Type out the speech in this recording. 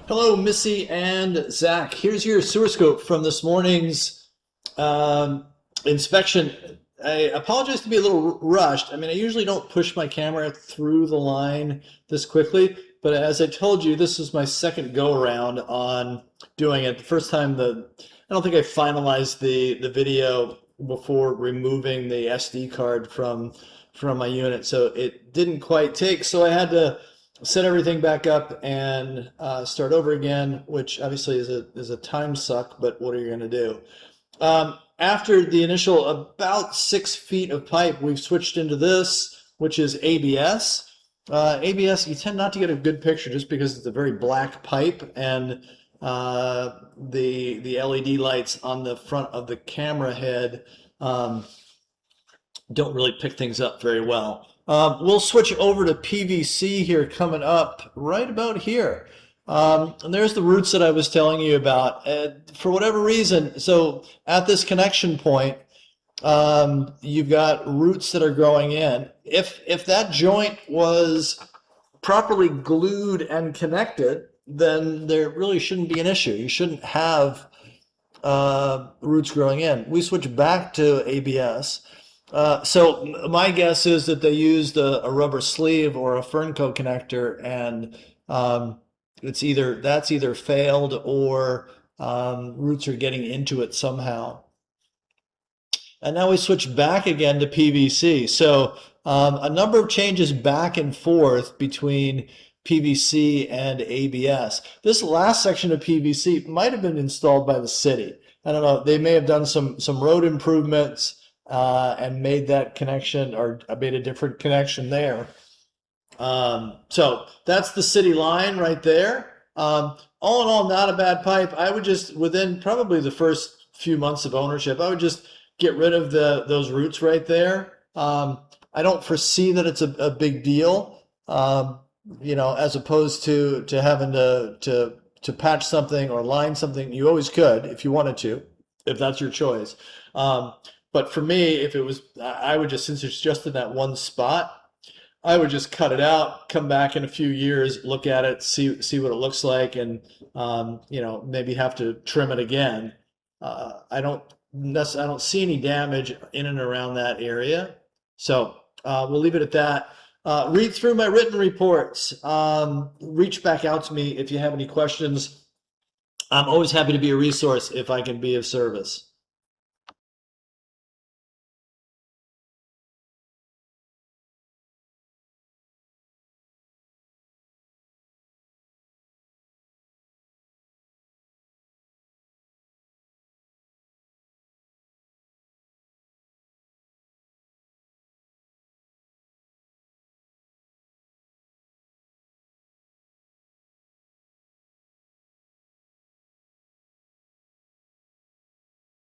Hello, Missy and Zach. Here's your sewer scope from this morning's inspection. I apologize to be a little rushed. I mean, I usually don't push my camera through the line this quickly, but as I told you, this is my second go around on doing it. The first time I don't think I finalized the video before removing the SD card from my unit, so it didn't quite take. So I had to set everything back up and start over again, which obviously is a time suck, but what are you going to do? After the initial about 6 feet of pipe, we've switched into this, which is ABS. ABS, you tend not to get a good picture just because it's a very black pipe, and the LED lights on the front of the camera head don't really pick things up very well. We'll switch over to PVC here coming up right about here. And there's the roots that I was telling you about. For whatever reason, so at this connection point, you've got roots that are growing in. If that joint was properly glued and connected, then there really shouldn't be an issue. You shouldn't have roots growing in. We switch back to ABS. So my guess is that they used a rubber sleeve or a Fernco connector, and that's either failed or roots are getting into it somehow. And now we switch back again to PVC. So a number of changes back and forth between PVC and ABS. This last section of PVC might have been installed by the city. I don't know. They may have done some road improvements and made that connection, or made a different connection there. So that's the city line right there. All in all, not a bad pipe. I would just, within probably the first few months of ownership, I would just get rid of those roots right there. I don't foresee that it's a big deal, as opposed to having to patch something or line something. You always could if you wanted to, if that's your choice. But for me, if it was, I would just, since it's just in that one spot, I would just cut it out, come back in a few years, look at it, see what it looks like, and maybe have to trim it again. I don't see any damage in and around that area, so we'll leave it at that. Read through my written reports. Reach back out to me if you have any questions. I'm always happy to be a resource if I can be of service.